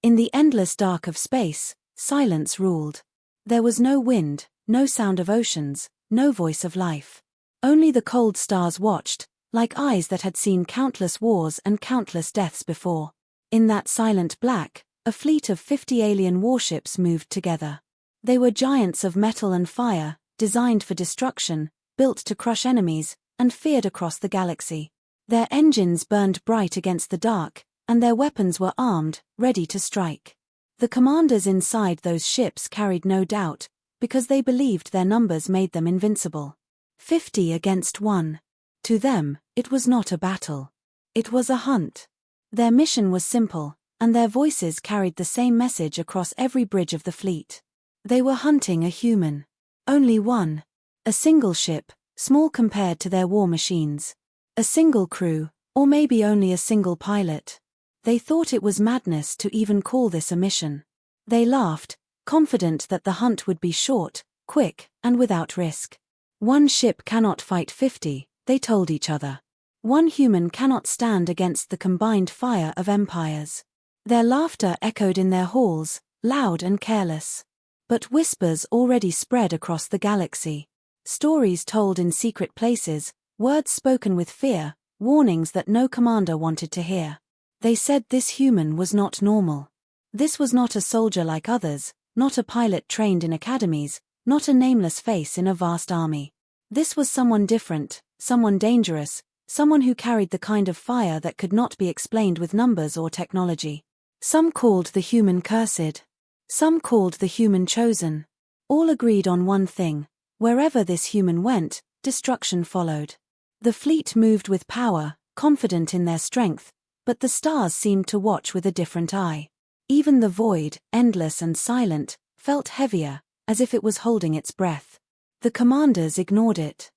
In the endless dark of space, silence ruled. There was no wind, no sound of oceans, no voice of life. Only the cold stars watched, like eyes that had seen countless wars and countless deaths before. In that silent black, a fleet of 50 alien warships moved together. They were giants of metal and fire, designed for destruction, built to crush enemies, and feared across the galaxy. Their engines burned bright against the dark, and their weapons were armed, ready to strike. The commanders inside those ships carried no doubt, because they believed their numbers made them invincible. 50 against 1. To them, it was not a battle. It was a hunt. Their mission was simple, and their voices carried the same message across every bridge of the fleet. They were hunting a human. Only one. A single ship, small compared to their war machines. A single crew, or maybe only a single pilot. They thought it was madness to even call this a mission. They laughed, confident that the hunt would be short, quick, and without risk. One ship cannot fight 50, they told each other. One human cannot stand against the combined fire of empires. Their laughter echoed in their halls, loud and careless. But whispers already spread across the galaxy. Stories told in secret places, words spoken with fear, warnings that no commander wanted to hear. They said this human was not normal. This was not a soldier like others, not a pilot trained in academies, not a nameless face in a vast army. This was someone different, someone dangerous, someone who carried the kind of fire that could not be explained with numbers or technology. Some called the human cursed. Some called the human chosen. All agreed on one thing: wherever this human went, destruction followed. The fleet moved with power, confident in their strength, but the stars seemed to watch with a different eye. Even the void, endless and silent, felt heavier, as if it was holding its breath. The commanders ignored it.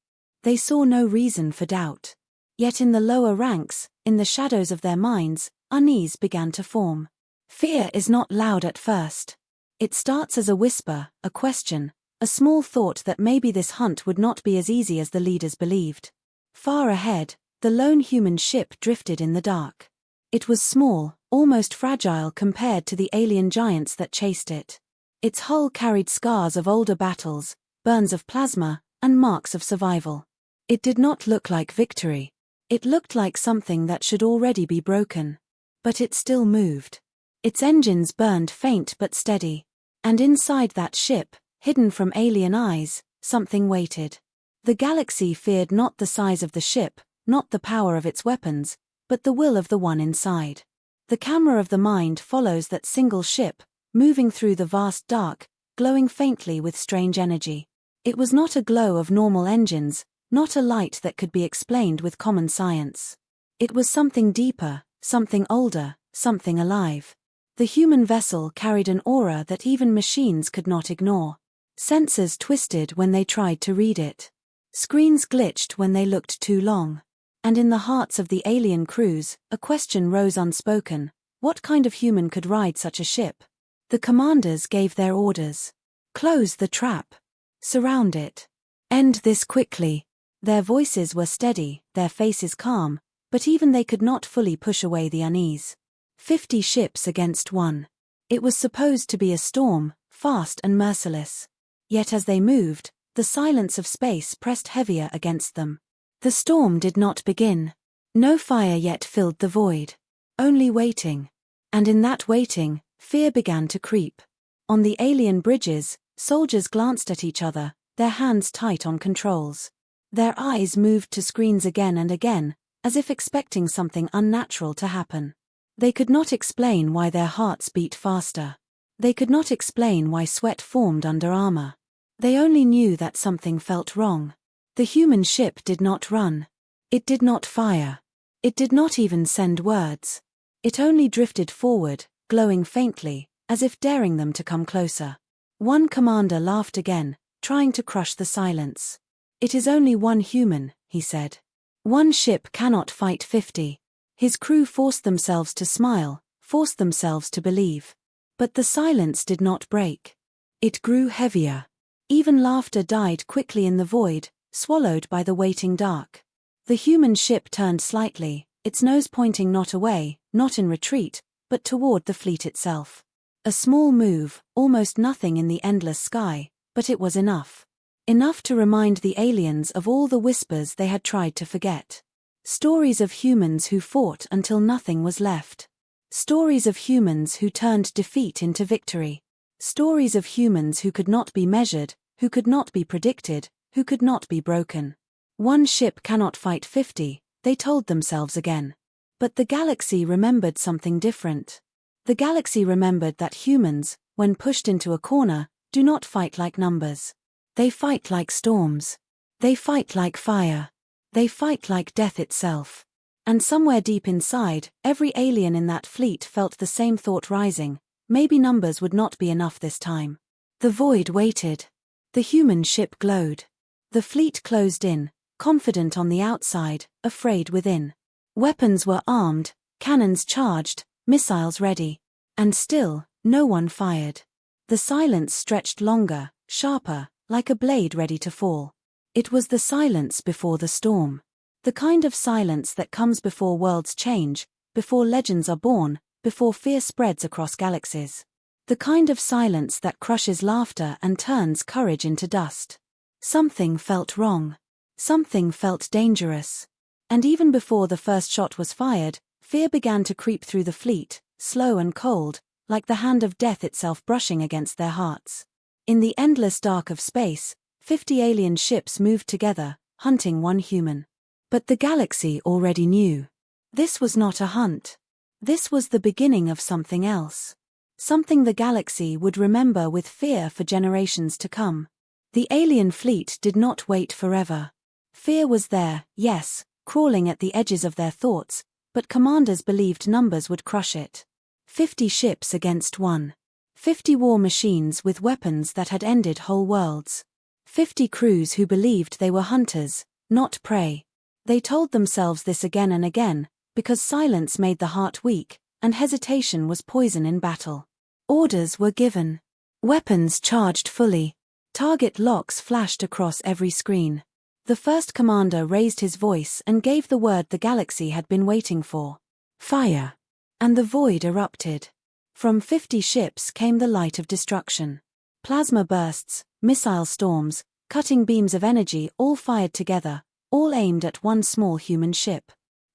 They saw no reason for doubt. Yet in the lower ranks, in the shadows of their minds, unease began to form. Fear is not loud at first. It starts as a whisper, a question, a small thought that maybe this hunt would not be as easy as the leaders believed. Far ahead, the lone human ship drifted in the dark. It was small, almost fragile compared to the alien giants that chased it. Its hull carried scars of older battles, burns of plasma, and marks of survival. It did not look like victory. It looked like something that should already be broken. But it still moved. Its engines burned faint but steady. And inside that ship, hidden from alien eyes, something waited. The galaxy feared not the size of the ship, not the power of its weapons, but the will of the one inside. The camera of the mind follows that single ship, moving through the vast dark, glowing faintly with strange energy. It was not a glow of normal engines, not a light that could be explained with common science. It was something deeper, something older, something alive. The human vessel carried an aura that even machines could not ignore. Sensors twisted when they tried to read it. Screens glitched when they looked too long. And in the hearts of the alien crews, a question rose unspoken: what kind of human could ride such a ship? The commanders gave their orders. Close the trap. Surround it. End this quickly. Their voices were steady, their faces calm, but even they could not fully push away the unease. 50 ships against 1. It was supposed to be a storm, fast and merciless. Yet as they moved, the silence of space pressed heavier against them. The storm did not begin. No fire yet filled the void. Only waiting. And in that waiting, fear began to creep. On the alien bridges, soldiers glanced at each other, their hands tight on controls. Their eyes moved to screens again and again, as if expecting something unnatural to happen. They could not explain why their hearts beat faster. They could not explain why sweat formed under armor. They only knew that something felt wrong. The human ship did not run. It did not fire. It did not even send words. It only drifted forward, glowing faintly, as if daring them to come closer. One commander laughed again, trying to crush the silence. "It is only one human," he said. "One ship cannot fight 50. His crew forced themselves to smile, forced themselves to believe. But the silence did not break. It grew heavier. Even laughter died quickly in the void, swallowed by the waiting dark. The human ship turned slightly, its nose pointing not away, not in retreat, but toward the fleet itself. A small move, almost nothing in the endless sky, but it was enough. Enough to remind the aliens of all the whispers they had tried to forget. Stories of humans who fought until nothing was left. Stories of humans who turned defeat into victory. Stories of humans who could not be measured, who could not be predicted, who could not be broken. One ship cannot fight 50, they told themselves again. But the galaxy remembered something different. The galaxy remembered that humans, when pushed into a corner, do not fight like numbers. They fight like storms. They fight like fire. They fight like death itself. And somewhere deep inside, every alien in that fleet felt the same thought rising: maybe numbers would not be enough this time. The void waited. The human ship glowed. The fleet closed in, confident on the outside, afraid within. Weapons were armed, cannons charged, missiles ready. And still, no one fired. The silence stretched longer, sharper, like a blade ready to fall. It was the silence before the storm. The kind of silence that comes before worlds change, before legends are born, before fear spreads across galaxies. The kind of silence that crushes laughter and turns courage into dust. Something felt wrong. Something felt dangerous. And even before the first shot was fired, fear began to creep through the fleet, slow and cold, like the hand of death itself brushing against their hearts. In the endless dark of space, 50 alien ships moved together, hunting one human. But the galaxy already knew. This was not a hunt. This was the beginning of something else. Something the galaxy would remember with fear for generations to come. The alien fleet did not wait forever. Fear was there, yes, crawling at the edges of their thoughts, but commanders believed numbers would crush it. 50 ships against one. 50 war machines with weapons that had ended whole worlds. 50 crews who believed they were hunters, not prey. They told themselves this again and again, because silence made the heart weak, and hesitation was poison in battle. Orders were given. Weapons charged fully. Target locks flashed across every screen. The first commander raised his voice and gave the word the galaxy had been waiting for. Fire. And the void erupted. From 50 ships came the light of destruction. Plasma bursts, missile storms, cutting beams of energy all fired together, all aimed at one small human ship.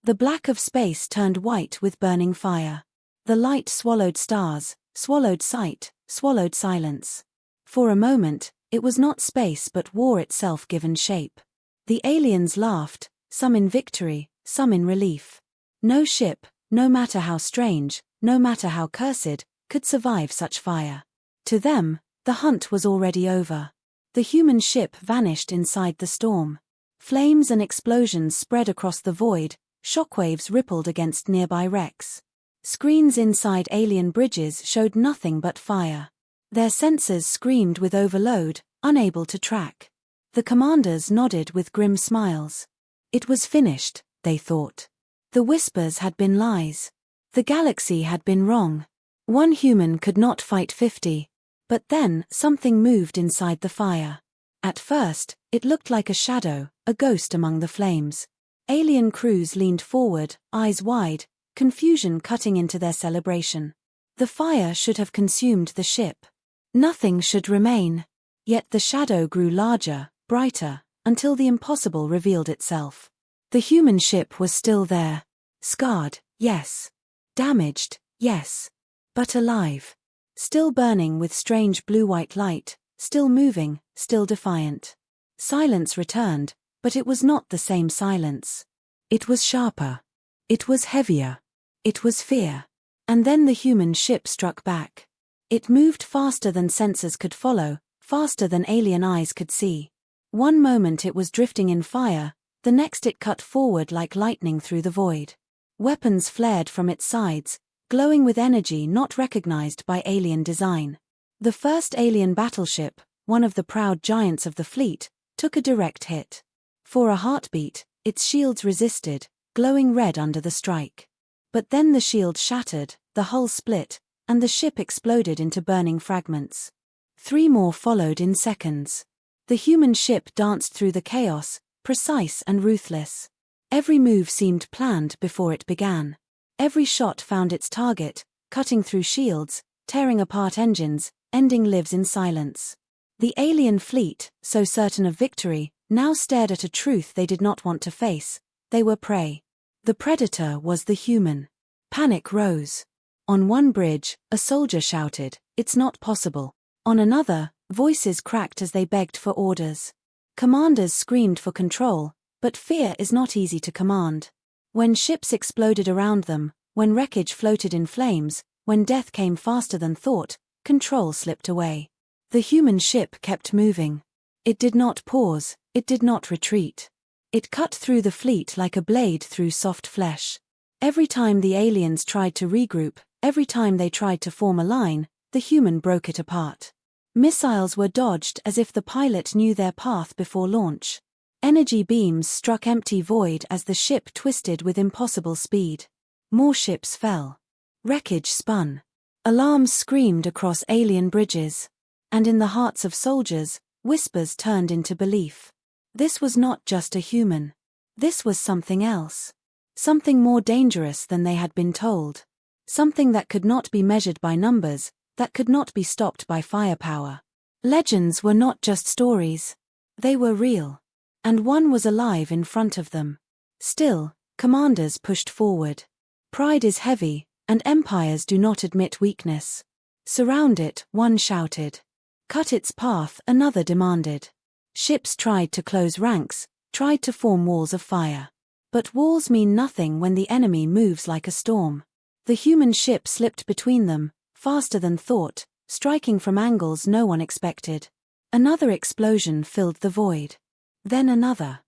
The black of space turned white with burning fire. The light swallowed stars, swallowed sight, swallowed silence. For a moment, it was not space but war itself given shape. The aliens laughed, some in victory, some in relief. No ship, no matter how strange, no matter how cursed, could survive such fire. To them, the hunt was already over. The human ship vanished inside the storm. Flames and explosions spread across the void, shockwaves rippled against nearby wrecks. Screens inside alien bridges showed nothing but fire. Their sensors screamed with overload, unable to track. The commanders nodded with grim smiles. It was finished, they thought. The whispers had been lies. The galaxy had been wrong. One human could not fight 50. But then, something moved inside the fire. At first, it looked like a shadow, a ghost among the flames. Alien crews leaned forward, eyes wide, confusion cutting into their celebration. The fire should have consumed the ship. Nothing should remain. Yet the shadow grew larger, brighter, until the impossible revealed itself. The human ship was still there. Scarred, yes. Damaged, yes. But alive. Still burning with strange blue-white light, still moving, still defiant. Silence returned, but it was not the same silence. It was sharper. It was heavier. It was fear. And then the human ship struck back. It moved faster than sensors could follow, faster than alien eyes could see. One moment it was drifting in fire, the next it cut forward like lightning through the void. Weapons flared from its sides, glowing with energy not recognized by alien design. The first alien battleship, one of the proud giants of the fleet, took a direct hit. For a heartbeat, its shields resisted, glowing red under the strike. But then the shield shattered, the hull split, and the ship exploded into burning fragments. 3 more followed in seconds. The human ship danced through the chaos, precise and ruthless. Every move seemed planned before it began. Every shot found its target, cutting through shields, tearing apart engines, ending lives in silence. The alien fleet, so certain of victory, now stared at a truth they did not want to face. They were prey. The predator was the human. Panic rose. On one bridge, a soldier shouted, "It's not possible." On another, voices cracked as they begged for orders. Commanders screamed for control, but fear is not easy to command. When ships exploded around them, when wreckage floated in flames, when death came faster than thought, control slipped away. The human ship kept moving. It did not pause, it did not retreat. It cut through the fleet like a blade through soft flesh. Every time the aliens tried to regroup, every time they tried to form a line, the human broke it apart. Missiles were dodged as if the pilot knew their path before launch. Energy beams struck empty void as the ship twisted with impossible speed. More ships fell. Wreckage spun. Alarms screamed across alien bridges. And in the hearts of soldiers, whispers turned into belief. This was not just a human. This was something else. Something more dangerous than they had been told. Something that could not be measured by numbers, that could not be stopped by firepower. Legends were not just stories. They were real. And one was alive in front of them. Still, commanders pushed forward. Pride is heavy, and empires do not admit weakness. Surround it, one shouted. Cut its path, another demanded. Ships tried to close ranks, tried to form walls of fire. But walls mean nothing when the enemy moves like a storm. The human ship slipped between them, faster than thought, striking from angles no one expected. Another explosion filled the void. Then another.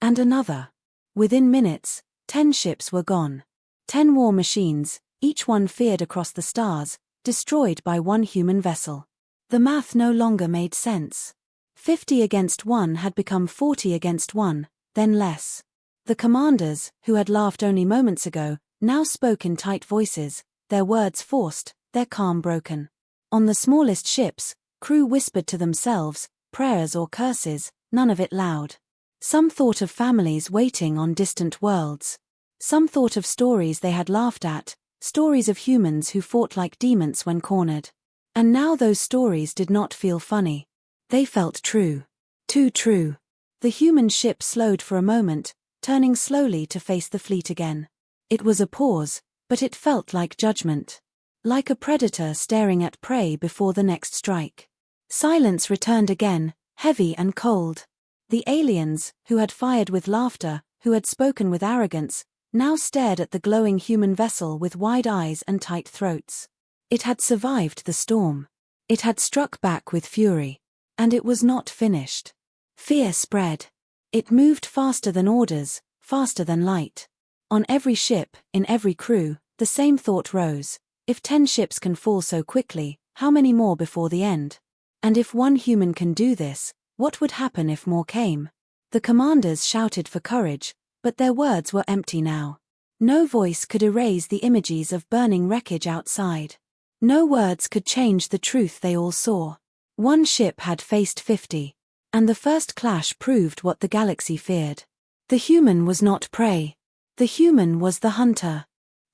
And another. Within minutes, 10 ships were gone. 10 war machines, each one feared across the stars, destroyed by one human vessel. The math no longer made sense. 50 against 1 had become 40 against 1, then less. The commanders, who had laughed only moments ago, now spoke in tight voices, their words forced, their calm broken. On the smallest ships, crew whispered to themselves, prayers or curses, none of it loud. Some thought of families waiting on distant worlds. Some thought of stories they had laughed at, stories of humans who fought like demons when cornered. And now those stories did not feel funny. They felt true. Too true. The human ship slowed for a moment, turning slowly to face the fleet again. It was a pause, but it felt like judgment. Like a predator staring at prey before the next strike. Silence returned again, heavy and cold. The aliens, who had fired with laughter, who had spoken with arrogance, now stared at the glowing human vessel with wide eyes and tight throats. It had survived the storm. It had struck back with fury. And it was not finished. Fear spread. It moved faster than orders, faster than light. On every ship, in every crew, the same thought rose. If 10 ships can fall so quickly, how many more before the end? And if one human can do this, what would happen if more came? The commanders shouted for courage, but their words were empty now. No voice could erase the images of burning wreckage outside. No words could change the truth they all saw. One ship had faced 50. And the first clash proved what the galaxy feared. The human was not prey. The human was the hunter.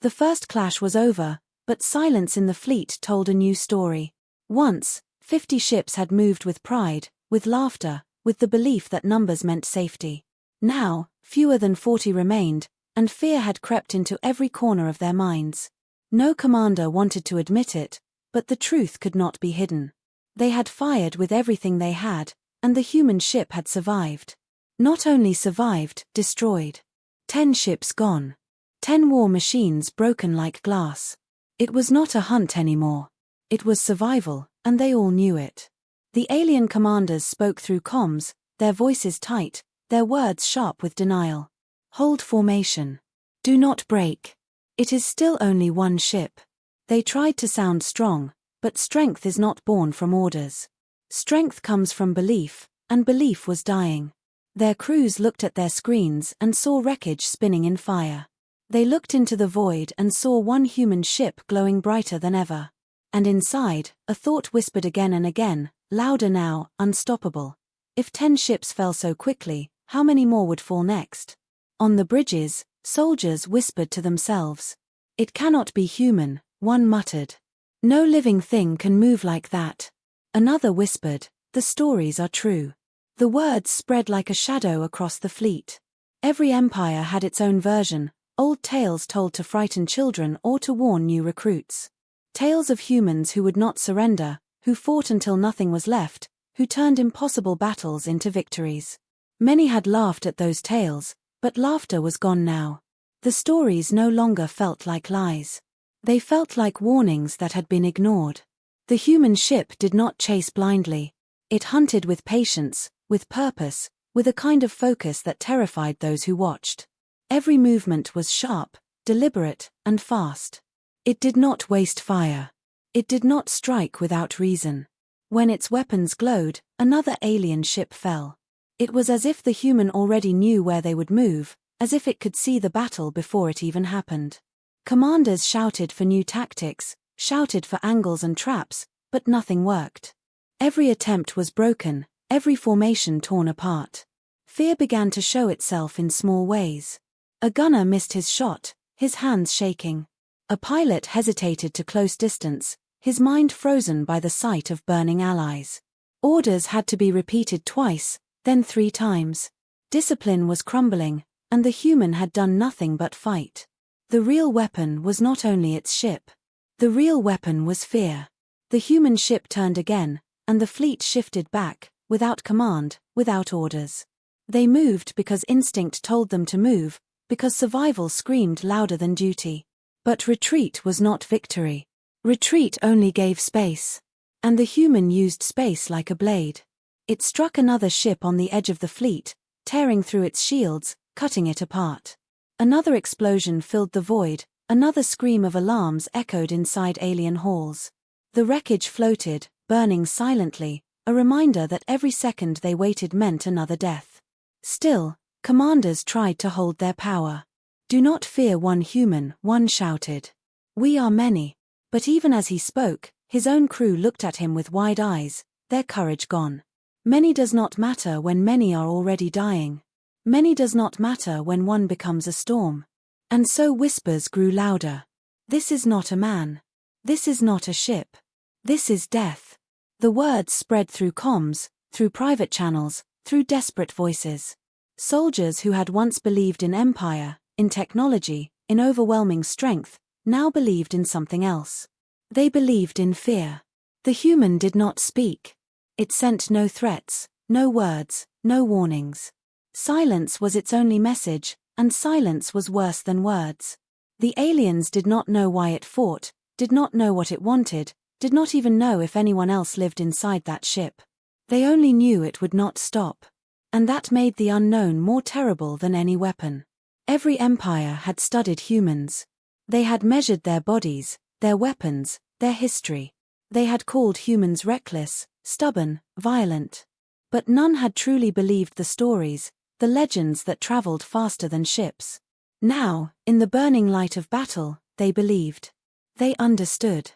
The first clash was over, but silence in the fleet told a new story. Once, 50 ships had moved with pride, with laughter, with the belief that numbers meant safety. Now, fewer than 40 remained, and fear had crept into every corner of their minds. No commander wanted to admit it, but the truth could not be hidden. They had fired with everything they had, and the human ship had survived. Not only survived, destroyed. 10 ships gone. 10 war machines broken like glass. It was not a hunt anymore. It was survival, and they all knew it. The alien commanders spoke through comms, their voices tight, their words sharp with denial. Hold formation. Do not break. It is still only one ship. They tried to sound strong, but strength is not born from orders. Strength comes from belief, and belief was dying. Their crews looked at their screens and saw wreckage spinning in fire. They looked into the void and saw one human ship glowing brighter than ever. And inside, a thought whispered again and again, louder now, unstoppable. If 10 ships fell so quickly, how many more would fall next? On the bridges, soldiers whispered to themselves. It cannot be human, One muttered. No living thing can move like that. Another whispered, the stories are true. The words spread like a shadow across the fleet. Every empire had its own version, old tales told to frighten children or to warn new recruits. Tales of humans who would not surrender, who fought until nothing was left, who turned impossible battles into victories. Many had laughed at those tales, but laughter was gone now. The stories no longer felt like lies. They felt like warnings that had been ignored. The human ship did not chase blindly. It hunted with patience, with purpose, with a kind of focus that terrified those who watched. Every movement was sharp, deliberate, and fast. It did not waste fire. It did not strike without reason. When its weapons glowed, another alien ship fell. It was as if the human already knew where they would move, as if it could see the battle before it even happened. Commanders shouted for new tactics, shouted for angles and traps, but nothing worked. Every attempt was broken, every formation torn apart. Fear began to show itself in small ways. A gunner missed his shot, his hands shaking. A pilot hesitated to close distance, his mind frozen by the sight of burning allies. Orders had to be repeated twice, then 3 times. Discipline was crumbling, and the human had done nothing but fight. The real weapon was not only its ship. The real weapon was fear. The human ship turned again, and the fleet shifted back, without command, without orders. They moved because instinct told them to move, because survival screamed louder than duty. But retreat was not victory. Retreat only gave space. And the human used space like a blade. It struck another ship on the edge of the fleet, tearing through its shields, cutting it apart. Another explosion filled the void, another scream of alarms echoed inside alien halls. The wreckage floated, burning silently, a reminder that every second they waited meant another death. Still, commanders tried to hold their power. Do not fear one human, one shouted. We are many. But even as he spoke, his own crew looked at him with wide eyes, their courage gone. Many does not matter when many are already dying. Many does not matter when one becomes a storm. And so whispers grew louder. This is not a man. This is not a ship. This is death. The words spread through comms, through private channels, through desperate voices. Soldiers who had once believed in empire, in technology, in overwhelming strength, now believed in something else. They believed in fear. The human did not speak. It sent no threats, no words, no warnings. Silence was its only message, and silence was worse than words. The aliens did not know why it fought, did not know what it wanted, did not even know if anyone else lived inside that ship. They only knew it would not stop. And that made the unknown more terrible than any weapon. Every empire had studied humans. They had measured their bodies, their weapons, their history. They had called humans reckless, stubborn, violent. But none had truly believed the stories, the legends that traveled faster than ships. Now, in the burning light of battle, they believed. They understood.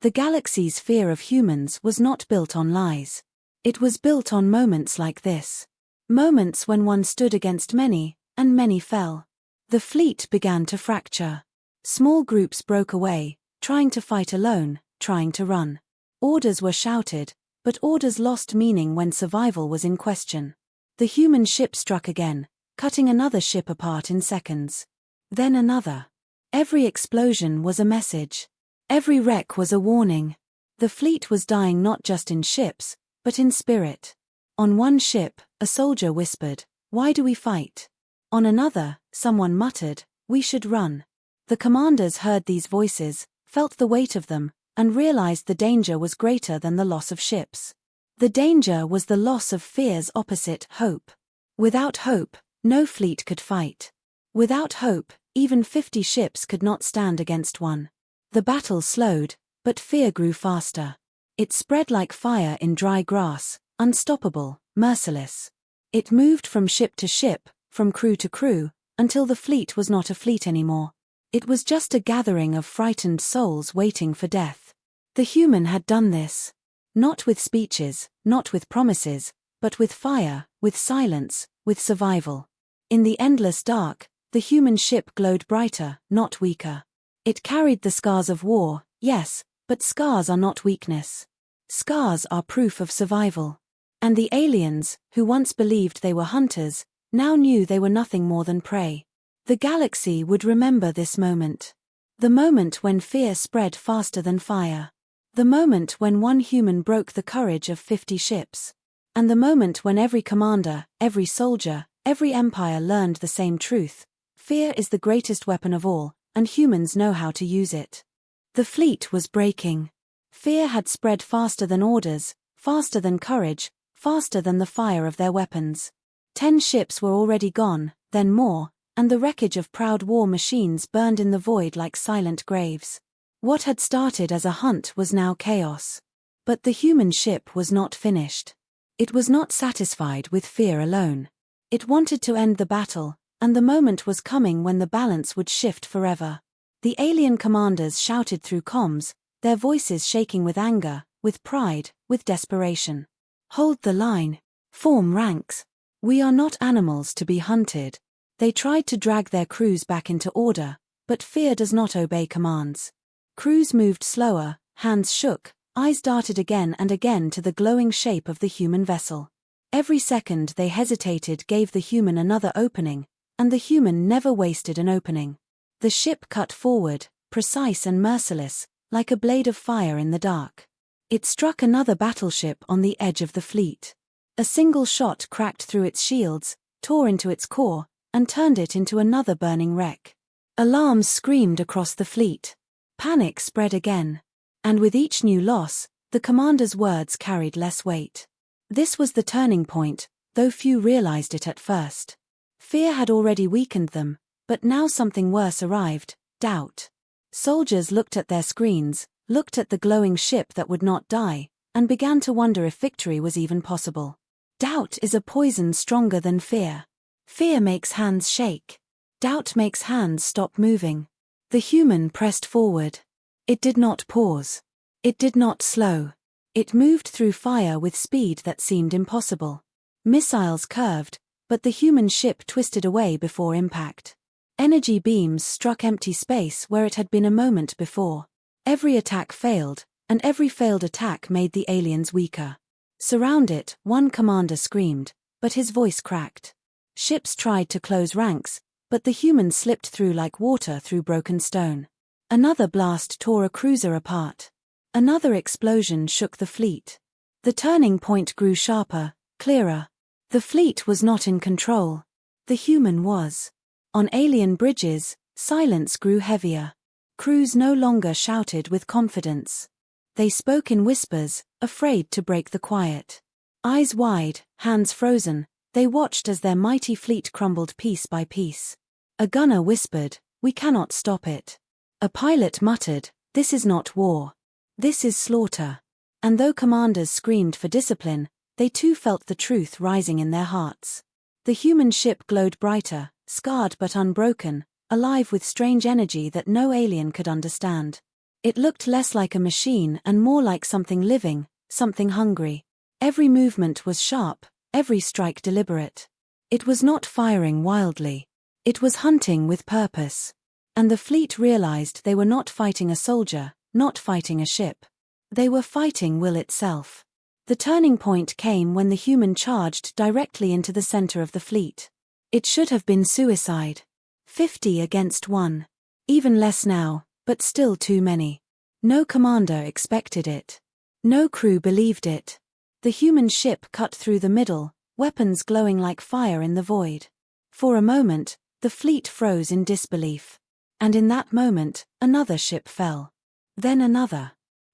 The galaxy's fear of humans was not built on lies. It was built on moments like this. Moments when one stood against many, and many fell. The fleet began to fracture. Small groups broke away, trying to fight alone, trying to run. Orders were shouted, but orders lost meaning when survival was in question. The human ship struck again, cutting another ship apart in seconds. Then another. Every explosion was a message. Every wreck was a warning. The fleet was dying not just in ships, but in spirit. On one ship, a soldier whispered, "Why do we fight?" On another, someone muttered, "We should run." The commanders heard these voices, felt the weight of them, and realized the danger was greater than the loss of ships. The danger was the loss of fear's opposite, hope. Without hope, no fleet could fight. Without hope, even 50 ships could not stand against one. The battle slowed, but fear grew faster. It spread like fire in dry grass, unstoppable, merciless. It moved from ship to ship, from crew to crew, until the fleet was not a fleet anymore. It was just a gathering of frightened souls waiting for death. The human had done this. Not with speeches, not with promises, but with fire, with silence, with survival. In the endless dark, the human ship glowed brighter, not weaker. It carried the scars of war, Yes, but scars are not weakness. Scars are proof of survival. And the aliens, who once believed they were hunters, now knew they were nothing more than prey. The galaxy would remember this moment. The moment when fear spread faster than fire. The moment when one human broke the courage of 50 ships. And the moment when every commander, every soldier, every empire learned the same truth. Fear is the greatest weapon of all, and humans know how to use it. The fleet was breaking. Fear had spread faster than orders, faster than courage, faster than the fire of their weapons. 10 ships were already gone, then more, and the wreckage of proud war machines burned in the void like silent graves. What had started as a hunt was now chaos. But the human ship was not finished. It was not satisfied with fear alone. It wanted to end the battle, and the moment was coming when the balance would shift forever. The alien commanders shouted through comms, their voices shaking with anger, with pride, with desperation. Hold the line. Form ranks. We are not animals to be hunted. They tried to drag their crews back into order, but fear does not obey commands. Crews moved slower, hands shook, eyes darted again and again to the glowing shape of the human vessel. Every second they hesitated gave the human another opening, and the human never wasted an opening. The ship cut forward, precise and merciless, like a blade of fire in the dark. It struck another battleship on the edge of the fleet. A single shot cracked through its shields, tore into its core, and turned it into another burning wreck. Alarms screamed across the fleet. Panic spread again. And with each new loss, the commander's words carried less weight. This was the turning point, though few realized it at first. Fear had already weakened them, but now something worse arrived, doubt. Soldiers looked at their screens, looked at the glowing ship that would not die, and began to wonder if victory was even possible. Doubt is a poison stronger than fear. Fear makes hands shake. Doubt makes hands stop moving. The human pressed forward. It did not pause. It did not slow. It moved through fire with speed that seemed impossible. Missiles curved, but the human ship twisted away before impact. Energy beams struck empty space where it had been a moment before. Every attack failed, and every failed attack made the aliens weaker. Surround it, one commander screamed, but his voice cracked. Ships tried to close ranks, but the humans slipped through like water through broken stone. Another blast tore a cruiser apart. Another explosion shook the fleet. The turning point grew sharper, clearer. The fleet was not in control. The human was. On alien bridges, silence grew heavier. Crews no longer shouted with confidence. They spoke in whispers, afraid to break the quiet. Eyes wide, hands frozen, they watched as their mighty fleet crumbled piece by piece. A gunner whispered, "We cannot stop it." A pilot muttered, "This is not war. This is slaughter." And though commanders screamed for discipline, they too felt the truth rising in their hearts. The human ship glowed brighter, scarred but unbroken, alive with strange energy that no alien could understand. It looked less like a machine and more like something living, something hungry. Every movement was sharp, every strike deliberate. It was not firing wildly. It was hunting with purpose. And the fleet realized they were not fighting a soldier, not fighting a ship. They were fighting will itself. The turning point came when the human charged directly into the center of the fleet. It should have been suicide. 50 against 1. Even less now, but still too many. No commander expected it. No crew believed it. The human ship cut through the middle, weapons glowing like fire in the void. For a moment, the fleet froze in disbelief. And in that moment, another ship fell. Then another.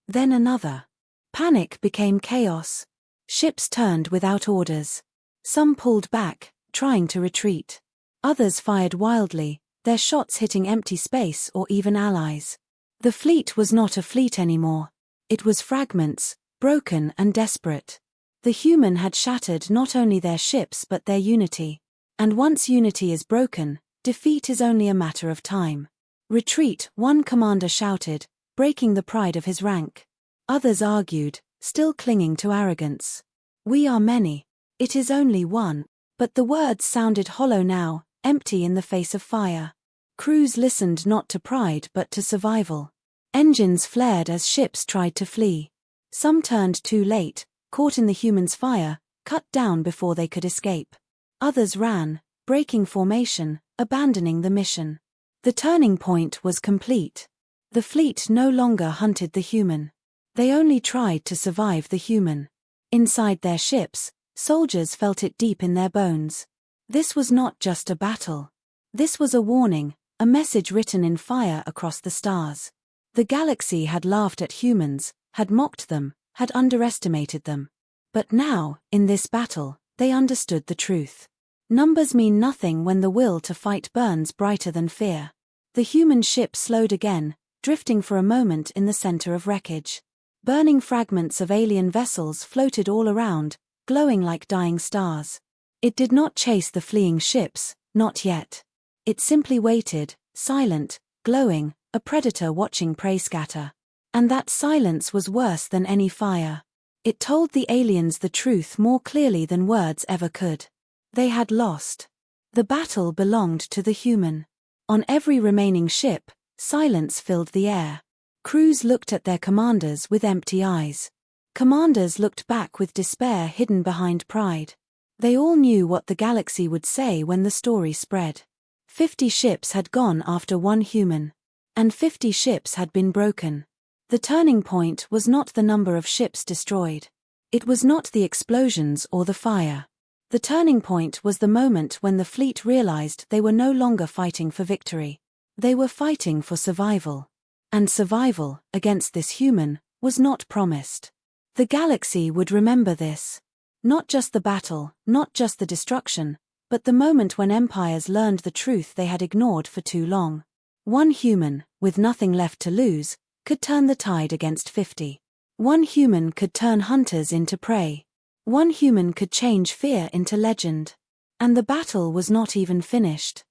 Then another. Panic became chaos. Ships turned without orders. Some pulled back, trying to retreat. Others fired wildly, their shots hitting empty space or even allies. The fleet was not a fleet anymore. It was fragments, broken and desperate. The human had shattered not only their ships but their unity. And once unity is broken, defeat is only a matter of time. Retreat, one commander shouted, breaking the pride of his rank. Others argued, still clinging to arrogance. We are many. It is only one. But the words sounded hollow now, empty in the face of fire. Crews listened not to pride but to survival. Engines flared as ships tried to flee. Some turned too late, caught in the humans' fire, cut down before they could escape. Others ran, breaking formation, abandoning the mission. The turning point was complete. The fleet no longer hunted the human. They only tried to survive the human. Inside their ships, soldiers felt it deep in their bones. This was not just a battle. This was a warning, a message written in fire across the stars. The galaxy had laughed at humans, had mocked them, had underestimated them. But now, in this battle, they understood the truth. Numbers mean nothing when the will to fight burns brighter than fear. The human ship slowed again, drifting for a moment in the center of wreckage. Burning fragments of alien vessels floated all around, glowing like dying stars. It did not chase the fleeing ships, not yet. It simply waited, silent, glowing, a predator watching prey scatter. And that silence was worse than any fire. It told the aliens the truth more clearly than words ever could. They had lost. The battle belonged to the human. On every remaining ship, silence filled the air. Crews looked at their commanders with empty eyes. Commanders looked back with despair hidden behind pride. They all knew what the galaxy would say when the story spread. 50 ships had gone after one human. And 50 ships had been broken. The turning point was not the number of ships destroyed. It was not the explosions or the fire. The turning point was the moment when the fleet realized they were no longer fighting for victory. They were fighting for survival. And survival, against this human, was not promised. The galaxy would remember this. Not just the battle, not just the destruction, but the moment when empires learned the truth they had ignored for too long. One human, with nothing left to lose, could turn the tide against 50. One human could turn hunters into prey. One human could change fear into legend. And the battle was not even finished.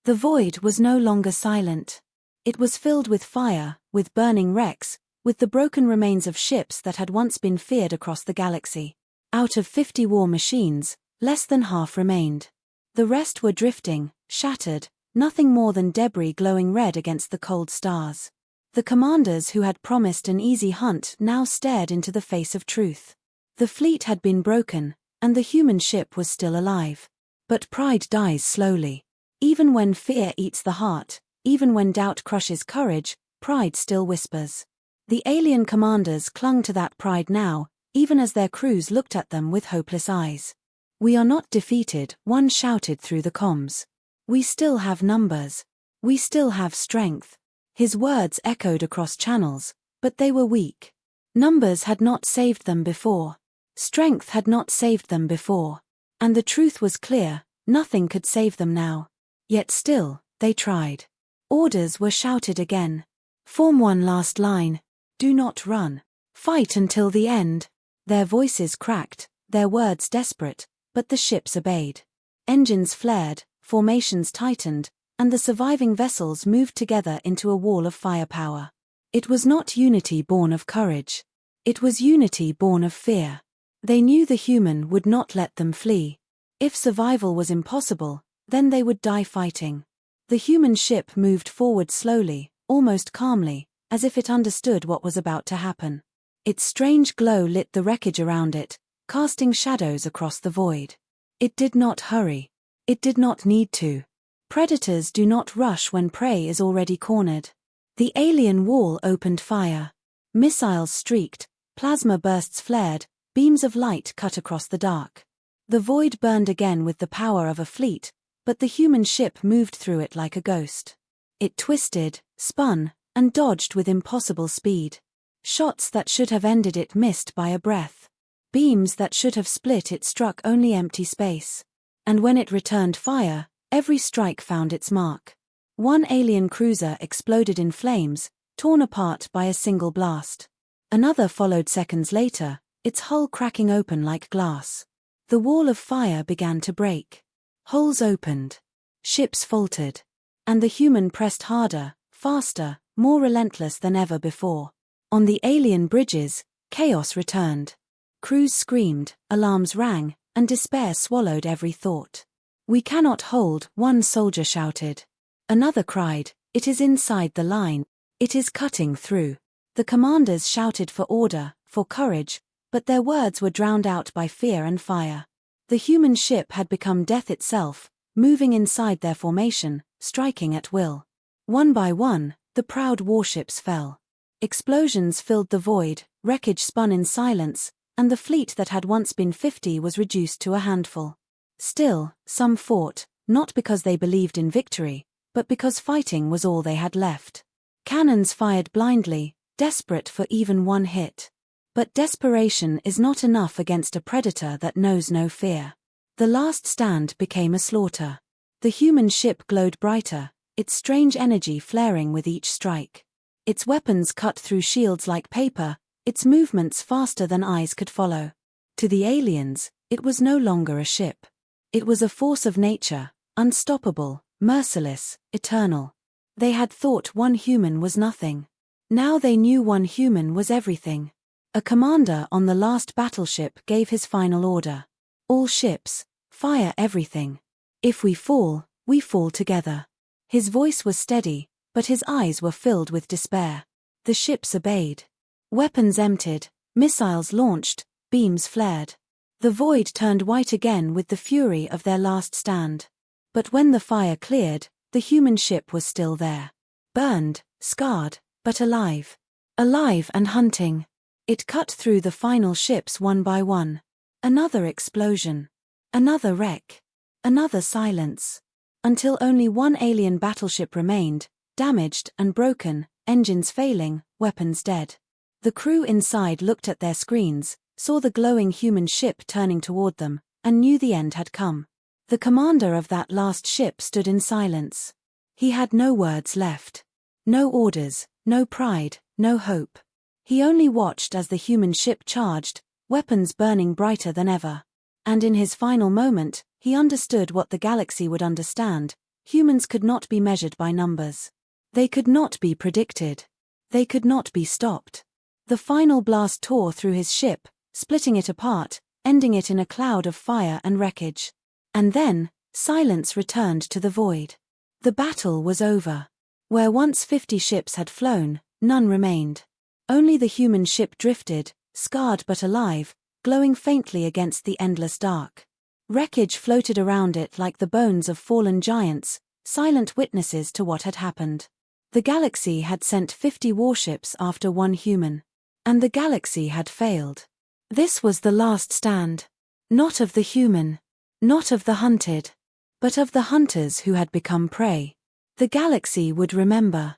The void was no longer silent. It was filled with fire, with burning wrecks, with the broken remains of ships that had once been feared across the galaxy. Out of 50 war machines, less than half remained. The rest were drifting, shattered, nothing more than debris glowing red against the cold stars. The commanders who had promised an easy hunt now stared into the face of truth. The fleet had been broken, and the human ship was still alive. But pride dies slowly. Even when fear eats the heart, even when doubt crushes courage, pride still whispers. The alien commanders clung to that pride now, even as their crews looked at them with hopeless eyes. "We are not defeated," one shouted through the comms. "We still have numbers. We still have strength." His words echoed across channels, but they were weak. Numbers had not saved them before. Strength had not saved them before. And the truth was clear, nothing could save them now. Yet still, they tried. Orders were shouted again. "Form one last line. Do not run. Fight until the end." Their voices cracked, their words desperate, but the ships obeyed. Engines flared, formations tightened, and the surviving vessels moved together into a wall of firepower. It was not unity born of courage. It was unity born of fear. They knew the human would not let them flee. If survival was impossible, then they would die fighting. The human ship moved forward slowly, almost calmly, as if it understood what was about to happen. Its strange glow lit the wreckage around it, casting shadows across the void. It did not hurry. It did not need to. Predators do not rush when prey is already cornered. The alien wall opened fire. Missiles streaked, plasma bursts flared, beams of light cut across the dark. The void burned again with the power of a fleet, but the human ship moved through it like a ghost. It twisted, spun, and dodged with impossible speed. Shots that should have ended it missed by a breath. Beams that should have split it struck only empty space. And when it returned fire, every strike found its mark. One alien cruiser exploded in flames, torn apart by a single blast. Another followed seconds later, its hull cracking open like glass. The wall of fire began to break. Holes opened. Ships faltered. And the human pressed harder, faster, more relentless than ever before. On the alien bridges, chaos returned. Crews screamed, alarms rang, and despair swallowed every thought. "We cannot hold," one soldier shouted. Another cried, "It is inside the line." It is cutting through. The commanders shouted for order, for courage, but their words were drowned out by fear and fire. The human ship had become death itself, moving inside their formation, striking at will. One by one, the proud warships fell. Explosions filled the void, wreckage spun in silence, and the fleet that had once been 50 was reduced to a handful. Still, some fought, not because they believed in victory, but because fighting was all they had left. Cannons fired blindly, desperate for even one hit. But desperation is not enough against a predator that knows no fear. The last stand became a slaughter. The human ship glowed brighter, its strange energy flaring with each strike. Its weapons cut through shields like paper, its movements faster than eyes could follow. To the aliens, it was no longer a ship. It was a force of nature, unstoppable, merciless, eternal. They had thought one human was nothing. Now they knew one human was everything. A commander on the last battleship gave his final order. All ships, fire everything. If we fall together. His voice was steady, but his eyes were filled with despair. The ships obeyed. Weapons emptied, missiles launched, beams flared. The void turned white again with the fury of their last stand. But when the fire cleared, the human ship was still there. Burned, scarred, but alive. Alive and hunting. It cut through the final ships one by one. Another explosion. Another wreck. Another silence. Until only one alien battleship remained, damaged and broken, engines failing, weapons dead. The crew inside looked at their screens, saw the glowing human ship turning toward them, and knew the end had come. The commander of that last ship stood in silence. He had no words left. No orders, no pride, no hope. He only watched as the human ship charged, weapons burning brighter than ever. And in his final moment, he understood what the galaxy would understand: humans could not be measured by numbers. They could not be predicted. They could not be stopped. The final blast tore through his ship, splitting it apart, ending it in a cloud of fire and wreckage. And then, silence returned to the void. The battle was over. Where once 50 ships had flown, none remained. Only the human ship drifted, scarred but alive, glowing faintly against the endless dark. Wreckage floated around it like the bones of fallen giants, silent witnesses to what had happened. The galaxy had sent 50 warships after one human. And the galaxy had failed. This was the last stand. Not of the human. Not of the hunted. But of the hunters who had become prey. The galaxy would remember.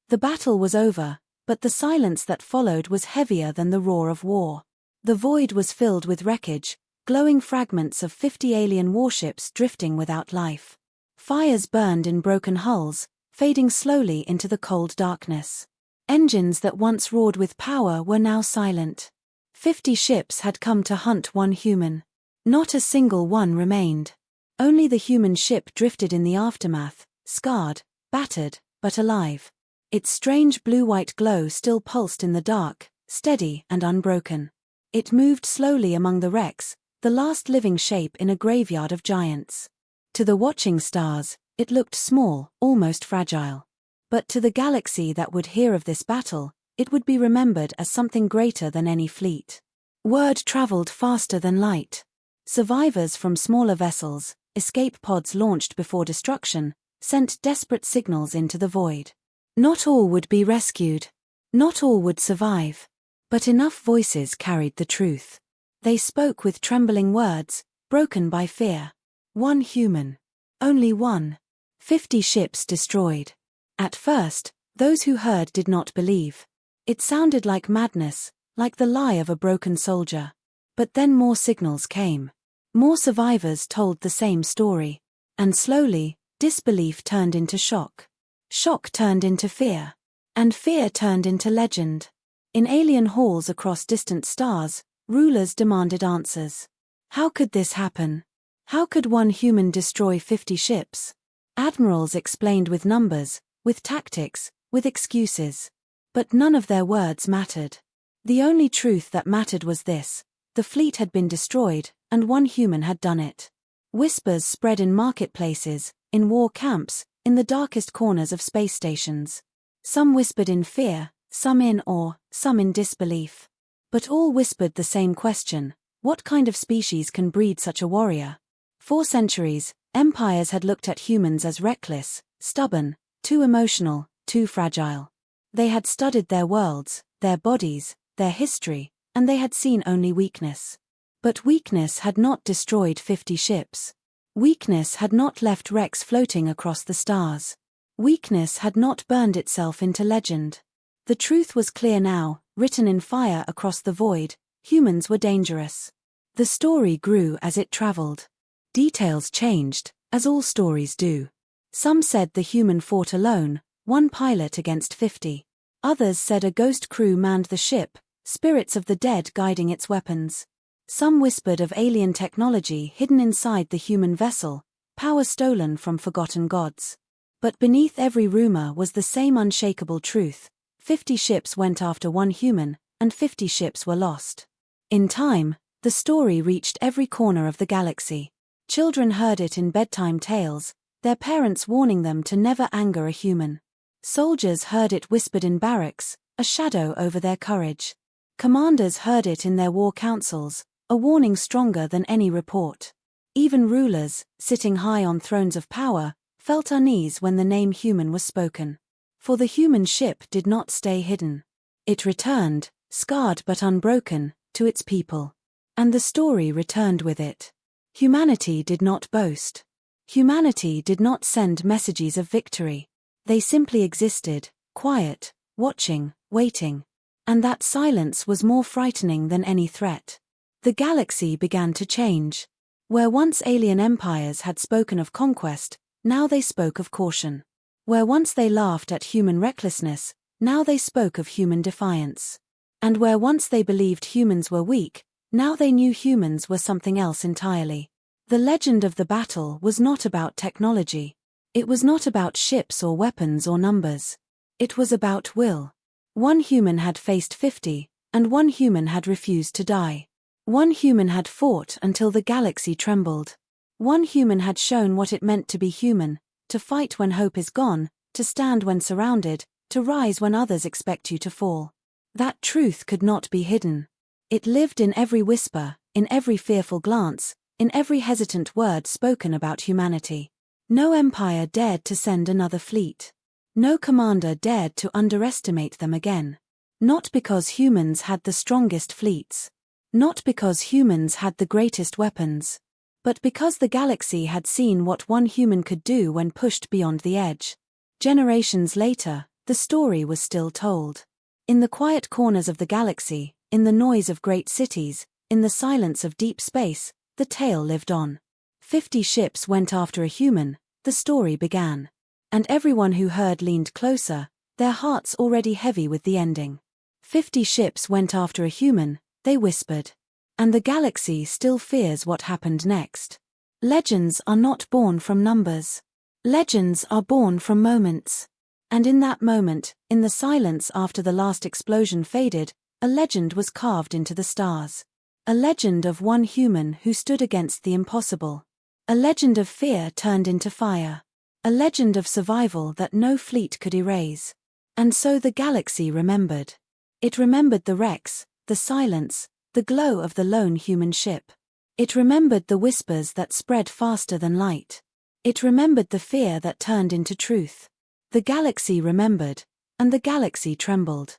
The battle was over, but the silence that followed was heavier than the roar of war. The void was filled with wreckage, glowing fragments of 50 alien warships drifting without life. Fires burned in broken hulls, fading slowly into the cold darkness. Engines that once roared with power were now silent. 50 ships had come to hunt one human. Not a single one remained. Only the human ship drifted in the aftermath, scarred, battered, but alive. Its strange blue-white glow still pulsed in the dark, steady and unbroken. It moved slowly among the wrecks, the last living shape in a graveyard of giants. To the watching stars, it looked small, almost fragile. But to the galaxy that would hear of this battle, it would be remembered as something greater than any fleet. Word traveled faster than light. Survivors from smaller vessels, escape pods launched before destruction, sent desperate signals into the void. Not all would be rescued. Not all would survive. But enough voices carried the truth. They spoke with trembling words, broken by fear. One human. Only one. 50 ships destroyed. At first, those who heard did not believe. It sounded like madness, like the lie of a broken soldier. But then more signals came. More survivors told the same story. And slowly, disbelief turned into shock. Shock turned into fear. And fear turned into legend. In alien halls across distant stars, rulers demanded answers. How could this happen? How could one human destroy 50 ships? Admirals explained with numbers, with tactics, with excuses. But none of their words mattered. The only truth that mattered was this: the fleet had been destroyed, and one human had done it. Whispers spread in marketplaces, in war camps, in the darkest corners of space stations. Some whispered in fear, some in awe, some in disbelief. But all whispered the same question: what kind of species can breed such a warrior? For centuries, empires had looked at humans as reckless, stubborn, too emotional, too fragile. They had studied their worlds, their bodies, their history, and they had seen only weakness. But weakness had not destroyed 50 ships. Weakness had not left wrecks floating across the stars. Weakness had not burned itself into legend. The truth was clear now, written in fire across the void: humans were dangerous. The story grew as it traveled. Details changed, as all stories do. Some said the human fought alone, one pilot against 50. Others said a ghost crew manned the ship, spirits of the dead guiding its weapons. Some whispered of alien technology hidden inside the human vessel, power stolen from forgotten gods. But beneath every rumor was the same unshakable truth: 50 ships went after one human, and 50 ships were lost. In time, the story reached every corner of the galaxy. Children heard it in bedtime tales, their parents warning them to never anger a human. Soldiers heard it whispered in barracks, a shadow over their courage. Commanders heard it in their war councils, a warning stronger than any report. Even rulers, sitting high on thrones of power, felt unease when the name human was spoken. For the human ship did not stay hidden. It returned, scarred but unbroken, to its people. And the story returned with it. Humanity did not boast. Humanity did not send messages of victory. They simply existed, quiet, watching, waiting. And that silence was more frightening than any threat. The galaxy began to change. Where once alien empires had spoken of conquest, now they spoke of caution. Where once they laughed at human recklessness, now they spoke of human defiance. And where once they believed humans were weak, now they knew humans were something else entirely. The legend of the battle was not about technology. It was not about ships or weapons or numbers. It was about will. One human had faced 50, and one human had refused to die. One human had fought until the galaxy trembled. One human had shown what it meant to be human, to fight when hope is gone, to stand when surrounded, to rise when others expect you to fall. That truth could not be hidden. It lived in every whisper, in every fearful glance, in every hesitant word spoken about humanity. No empire dared to send another fleet. No commander dared to underestimate them again. Not because humans had the strongest fleets. Not because humans had the greatest weapons. But because the galaxy had seen what one human could do when pushed beyond the edge. Generations later, the story was still told. In the quiet corners of the galaxy, in the noise of great cities, in the silence of deep space, the tale lived on. 50 ships went after a human, the story began. And everyone who heard leaned closer, their hearts already heavy with the ending. 50 ships went after a human, they whispered. And the galaxy still fears what happened next. Legends are not born from numbers. Legends are born from moments. And in that moment, in the silence after the last explosion faded, a legend was carved into the stars. A legend of one human who stood against the impossible. A legend of fear turned into fire. A legend of survival that no fleet could erase. And so the galaxy remembered. It remembered the wrecks, the silence, the glow of the lone human ship. It remembered the whispers that spread faster than light. It remembered the fear that turned into truth. The galaxy remembered, and the galaxy trembled.